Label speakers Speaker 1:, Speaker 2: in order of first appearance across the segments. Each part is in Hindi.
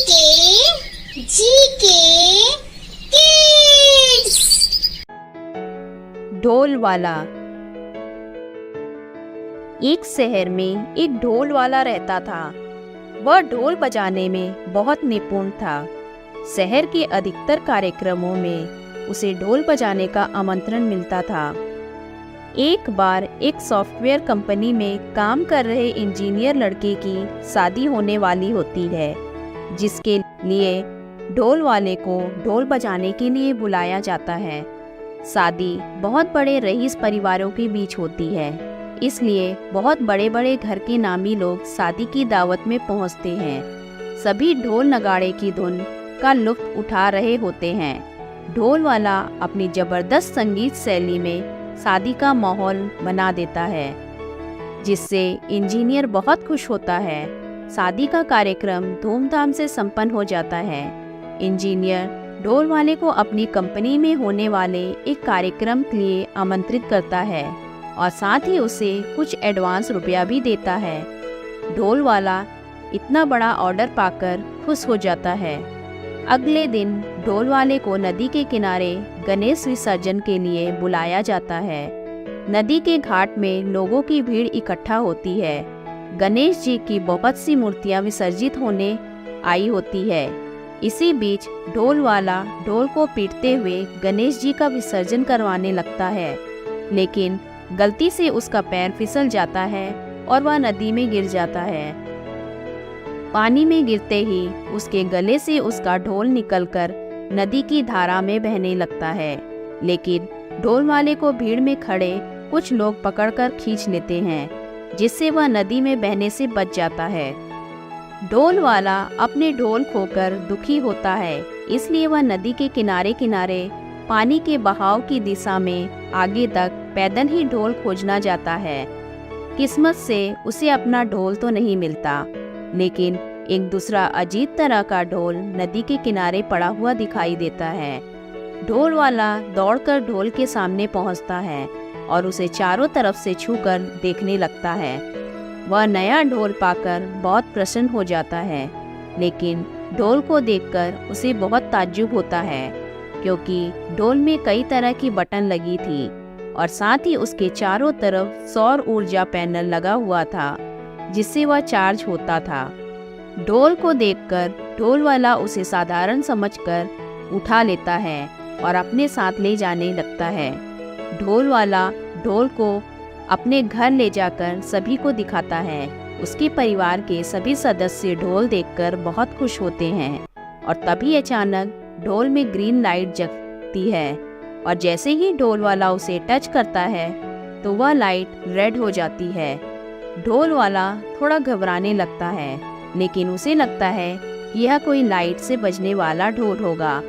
Speaker 1: के जी के किड्स।
Speaker 2: ढोल वाला। एक शहर में एक ढोल वाला रहता था। वह ढोल बजाने में बहुत निपुण था। शहर के अधिकतर कार्यक्रमों में उसे ढोल बजाने का आमंत्रण मिलता था। एक बार एक सॉफ्टवेयर कंपनी में काम कर रहे इंजीनियर लड़के की शादी होने वाली होती है, जिसके लिए ढोल वाले को ढोल बजाने के लिए बुलाया जाता है। शादी बहुत बड़े रईस परिवारों के बीच होती है, इसलिए बहुत बड़े बड़े घर के नामी लोग शादी की दावत में पहुंचते हैं। सभी ढोल नगाड़े की धुन का लुत्फ उठा रहे होते हैं। ढोल वाला अपनी जबरदस्त संगीत शैली में शादी का माहौल बना देता है, जिससे इंजीनियर बहुत खुश होता है। शादी का कार्यक्रम धूमधाम से संपन्न हो जाता है। इंजीनियर ढोल वाले को अपनी कंपनी में होने वाले एक कार्यक्रम के लिए आमंत्रित करता है और साथ ही उसे कुछ एडवांस रुपया भी देता है। ढोल वाला इतना बड़ा ऑर्डर पाकर खुश हो जाता है। अगले दिन ढोल वाले को नदी के किनारे गणेश विसर्जन के लिए बुलाया जाता है। नदी के घाट में लोगों की भीड़ इकट्ठा होती है। गणेश जी की बहुत सी मूर्तियां विसर्जित होने आई होती है। इसी बीच ढोल वाला ढोल को पीटते हुए गणेश जी का विसर्जन करवाने लगता है, लेकिन गलती से उसका पैर फिसल जाता है और वह नदी में गिर जाता है। पानी में गिरते ही उसके गले से उसका ढोल निकलकर नदी की धारा में बहने लगता है, लेकिन ढोल वाले को भीड़ में खड़े कुछ लोग पकड़कर खींच लेते हैं, जिससे वह नदी में बहने से बच जाता है। ढोल वाला अपने ढोल खोकर दुखी होता है, इसलिए वह नदी के किनारे किनारे पानी के बहाव की दिशा में आगे तक पैदल ही ढोल खोजना जाता है। किस्मत से उसे अपना ढोल तो नहीं मिलता, लेकिन एक दूसरा अजीब तरह का ढोल नदी के किनारे पड़ा हुआ दिखाई देता है। ढोल वाला दौड़कर ढोल के सामने पहुंचता है और उसे चारों तरफ से छूकर देखने लगता है। वह नया ढोल पाकर बहुत प्रसन्न हो जाता है, लेकिन ढोल को देखकर उसे बहुत ताज्जुब होता है, क्योंकि ढोल में कई तरह की बटन लगी थी और साथ ही उसके चारों तरफ सौर ऊर्जा पैनल लगा हुआ था, जिससे वह चार्ज होता था। ढोल को देखकर ढोल वाला उसे साधारण समझकर उठा लेता है और अपने साथ ले जाने लगता है। ढोल वाला ढोल को अपने घर ले जाकर सभी को दिखाता है। उसके परिवार के सभी सदस्य ढोल देखकर बहुत खुश होते हैं और तभी अचानक ढोल में ग्रीन लाइट जगती है और जैसे ही ढोल वाला उसे टच करता है तो वह लाइट रेड हो जाती है। ढोल वाला थोड़ा घबराने लगता है, लेकिन उसे लगता है कि यह कोई लाइट से बजने वाला ढोल होगा।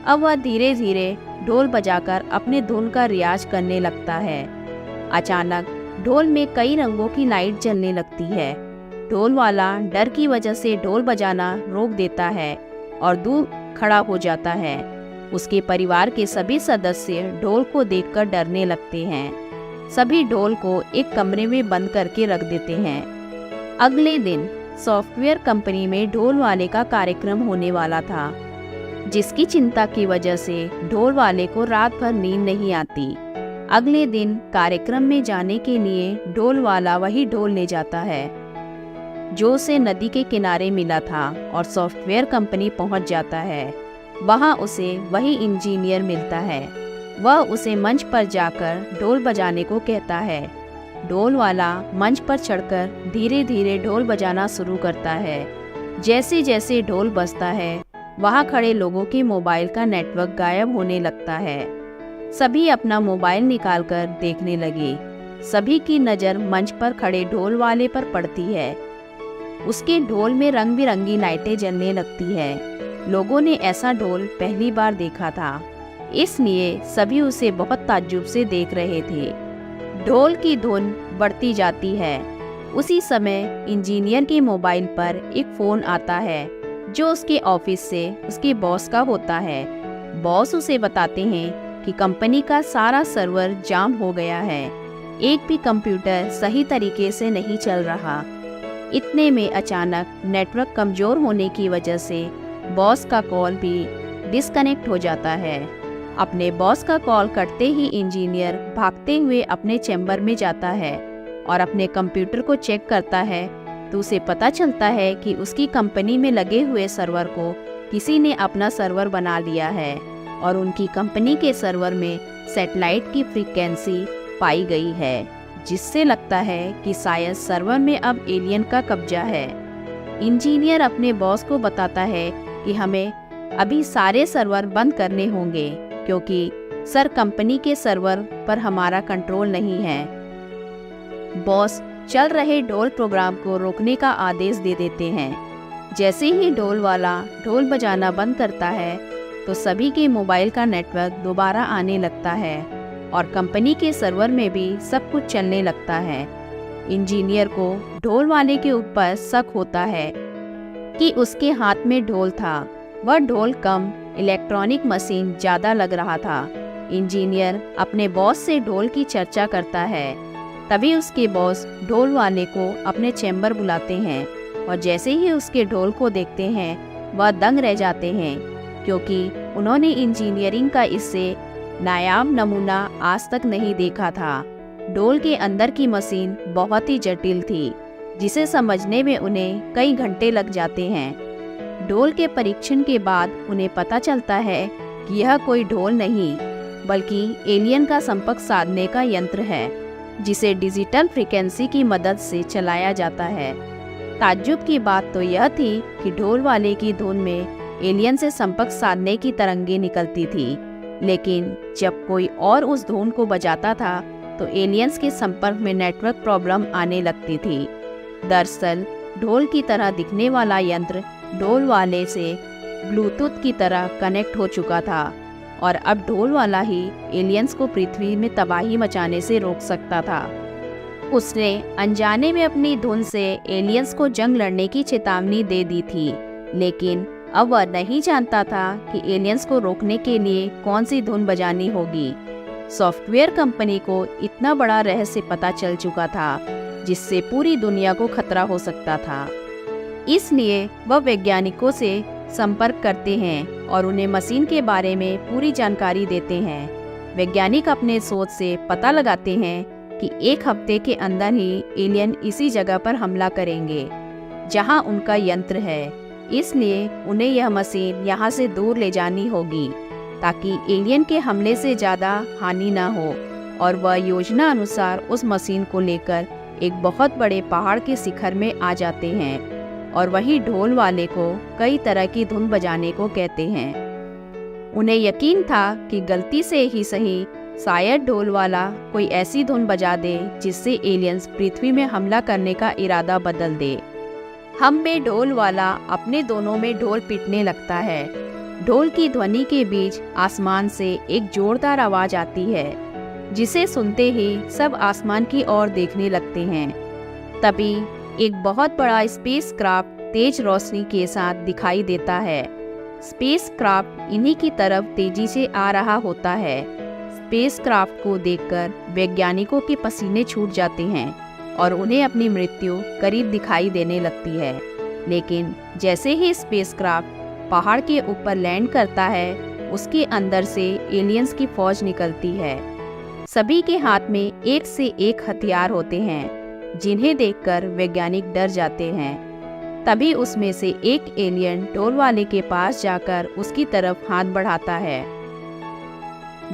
Speaker 2: अब वह धीरे धीरे ढोल बजाकर अपने धुन का रियाज करने लगता है। अचानक ढोल में कई रंगों की लाइट जलने लगती है। ढोल वाला डर की वजह से ढोल बजाना रोक देता है और दूर खड़ा हो जाता है। उसके परिवार के सभी सदस्य ढोल को देखकर डरने लगते हैं। सभी ढोल को एक कमरे में बंद करके रख देते हैं। अगले दिन सॉफ्टवेयर कंपनी में ढोल वाले का कार्यक्रम होने वाला था, जिसकी चिंता की वजह से ढोल वाले को रात भर नींद नहीं आती। अगले दिन कार्यक्रम में जाने के लिए ढोल वाला वही ढोल ले जाता है जो उसे नदी के किनारे मिला था और सॉफ्टवेयर कंपनी पहुंच जाता है। वहां उसे वही इंजीनियर मिलता है। वह उसे मंच पर जाकर ढोल बजाने को कहता है। ढोल वाला मंच पर चढ़कर धीरे धीरे ढोल बजाना शुरू करता है। जैसे जैसे ढोल बजता है, वहां खड़े लोगों के मोबाइल का नेटवर्क गायब होने लगता है। सभी अपना मोबाइल निकालकर देखने लगे। सभी की नज़र मंच पर खड़े ढोल वाले पर पड़ती है। उसके ढोल में रंग बिरंगी लाइटें जलने लगती है। लोगों ने ऐसा ढोल पहली बार देखा था, इसलिए सभी उसे बहुत ताज्जुब से देख रहे थे। ढोल की धुन बढ़ती जाती है। उसी समय इंजीनियर के मोबाइल पर एक फ़ोन आता है जो उसके ऑफिस से उसके बॉस का होता है। बॉस उसे बताते हैं कि कंपनी का सारा सर्वर जाम हो गया है। एक भी कंप्यूटर सही तरीके से नहीं चल रहा। इतने में अचानक नेटवर्क कमज़ोर होने की वजह से बॉस का कॉल भी डिस्कनेक्ट हो जाता है। अपने बॉस का कॉल करते ही इंजीनियर भागते हुए अपने चैम्बर में जाता है और अपने कंप्यूटर को चेक करता है तो उसे पता चलता है कि उसकी कंपनी में लगे हुए सर्वर को किसी ने अपना सर्वर बना लिया है और उनकी कंपनी के सर्वर में सैटेलाइट की फ्रीक्वेंसी पाई गई है, जिससे लगता है कि शायद सर्वर में अब एलियन का कब्जा है। इंजीनियर अपने बॉस को बताता है कि हमें अभी सारे सर्वर बंद करने होंगे क्योंकि सर कंपनी के सर्वर पर हमारा कंट्रोल नहीं है। बॉस चल रहे ढोल प्रोग्राम को रोकने का आदेश दे देते हैं। जैसे ही ढोल वाला ढोल बजाना बंद करता है तो सभी के मोबाइल का नेटवर्क दोबारा आने लगता है और कंपनी के सर्वर में भी सब कुछ चलने लगता है। इंजीनियर को ढोल वाले के ऊपर शक होता है कि उसके हाथ में ढोल था। वह ढोल कम, इलेक्ट्रॉनिक मशीन ज़्यादा लग रहा था। इंजीनियर अपने बॉस से ढोल की चर्चा करता है। तभी उसके बॉस ढोल वाले को अपने चैम्बर बुलाते हैं और जैसे ही उसके ढोल को देखते हैं वह दंग रह जाते हैं क्योंकि उन्होंने इंजीनियरिंग का इससे नायाब नमूना आज तक नहीं देखा था। ढोल के अंदर की मशीन बहुत ही जटिल थी जिसे समझने में उन्हें कई घंटे लग जाते हैं। ढोल के परीक्षण के बाद उन्हें पता चलता है कि यह कोई ढोल नहीं बल्कि एलियन का संपर्क साधने का यंत्र है जिसे डिजिटल फ्रीक्वेंसी की मदद से चलाया जाता है। ताज्जुब की बात तो यह थी कि ढोल वाले की धुन में एलियन से संपर्क साधने की तरंगें निकलती थी, लेकिन जब कोई और उस धुन को बजाता था तो एलियंस के संपर्क में नेटवर्क प्रॉब्लम आने लगती थी। दरअसल ढोल की तरह दिखने वाला यंत्र ढोल वाले से ब्लूटूथ की तरह कनेक्ट हो चुका था और अब ढोल वाला ही एलियंस को पृथ्वी में तबाही मचाने से रोक सकता था। उसने अनजाने में अपनी धुन से एलियंस को जंग लड़ने की चेतावनी दे दी थी, लेकिन अब वह नहीं जानता था कि एलियंस को रोकने के लिए कौन सी धुन बजानी होगी। सॉफ्टवेयर कंपनी को इतना बड़ा रहस्य पता चल चुका था जिससे पूरी दुनिया को खतरा हो सकता था। इसलिए वह वैज्ञानिकों से संपर्क करते हैं और उन्हें मशीन के बारे में पूरी जानकारी देते हैं। वैज्ञानिक अपने शोध से पता लगाते हैं कि एक हफ्ते के अंदर ही एलियन इसी जगह पर हमला करेंगे जहां उनका यंत्र है। इसलिए उन्हें यह मशीन यहां से दूर ले जानी होगी ताकि एलियन के हमले से ज़्यादा हानि ना हो, और वह योजना अनुसार उस मशीन को लेकर एक बहुत बड़े पहाड़ के शिखर में आ जाते हैं और वही ढोल वाले को कई तरह की धुन बजाने को कहते हैं। उन्हें यकीन था कि गलती से ही सही शायद ढोल वाला कोई ऐसी धुन बजा दे जिससे एलियंस पृथ्वी में हमला करने का इरादा बदल दे। हम में ढोल वाला अपने दोनों में ढोल पीटने लगता है। ढोल की ध्वनि के बीच आसमान से एक जोरदार आवाज आती है जिसे सुनते ही सब आसमान की ओर देखने लगते हैं। तभी एक बहुत बड़ा स्पेसक्राफ्ट तेज रोशनी के साथ दिखाई देता है। स्पेसक्राफ्ट इन्हीं की तरफ तेजी से आ रहा होता है। स्पेसक्राफ्ट को देखकर वैज्ञानिकों के पसीने छूट जाते हैं और उन्हें अपनी मृत्यु करीब दिखाई देने लगती है। लेकिन जैसे ही स्पेसक्राफ्ट पहाड़ के ऊपर लैंड करता है, उसके अंदर से एलियंस की फौज निकलती है। सभी के हाथ में एक से एक हथियार होते हैं जिन्हें देखकर वैज्ञानिक डर जाते हैं। तभी उसमें से एक एलियन ढोल वाले के पास जाकर उसकी तरफ हाथ बढ़ाता है।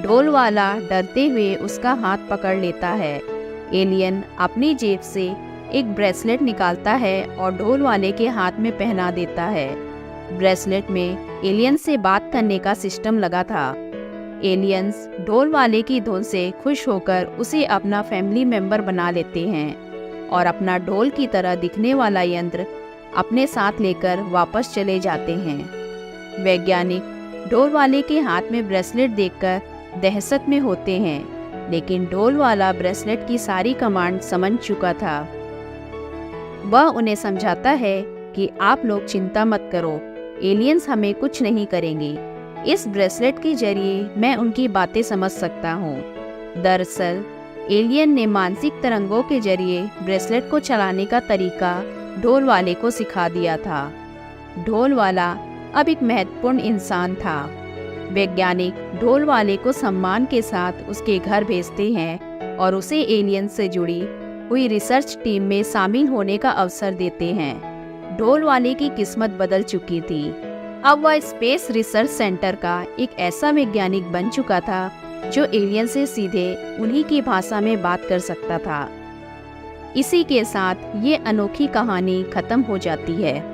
Speaker 2: ढोल वाला डरते हुए उसका हाथ पकड़ लेता है। एलियन अपनी जेब से एक ब्रेसलेट निकालता है और ढोल वाले के हाथ में पहना देता है। ब्रेसलेट में एलियन से बात करने का सिस्टम लगा था। एलियंस ढोल वाले की धुन से खुश होकर उसे अपना फैमिली मेंबर बना लेते हैं और अपना ढोल की तरह दिखने वाला यंत्र अपने साथ लेकर वापस चले जाते हैं। वैज्ञानिक ढोल वाले के हाथ में ब्रेसलेट देखकर दहशत में होते हैं, लेकिन ढोल वाला ब्रेसलेट की सारी कमांड समझ चुका था। वह उन्हें समझाता है कि आप लोग चिंता मत करो, एलियंस हमें कुछ नहीं करेंगे। इस ब्रेसलेट के जरिए मैं उनकी बातें समझ सकता हूँ। दरअसल एलियन ने मानसिक तरंगों के जरिए ब्रेसलेट को चलाने का तरीका ढोल वाले को सिखा दिया था। ढोल वाला अब एक महत्वपूर्ण इंसान था। वैज्ञानिक ढोल वाले को सम्मान के साथ उसके घर भेजते हैं और उसे एलियन से जुड़ी हुई रिसर्च टीम में शामिल होने का अवसर देते हैं। ढोल वाले की किस्मत बदल चुकी थी। अब वह स्पेस रिसर्च सेंटर का एक ऐसा वैज्ञानिक बन चुका था जो एलियन से सीधे उन्हीं की भाषा में बात कर सकता था। इसी के साथ ये अनोखी कहानी खत्म हो जाती है।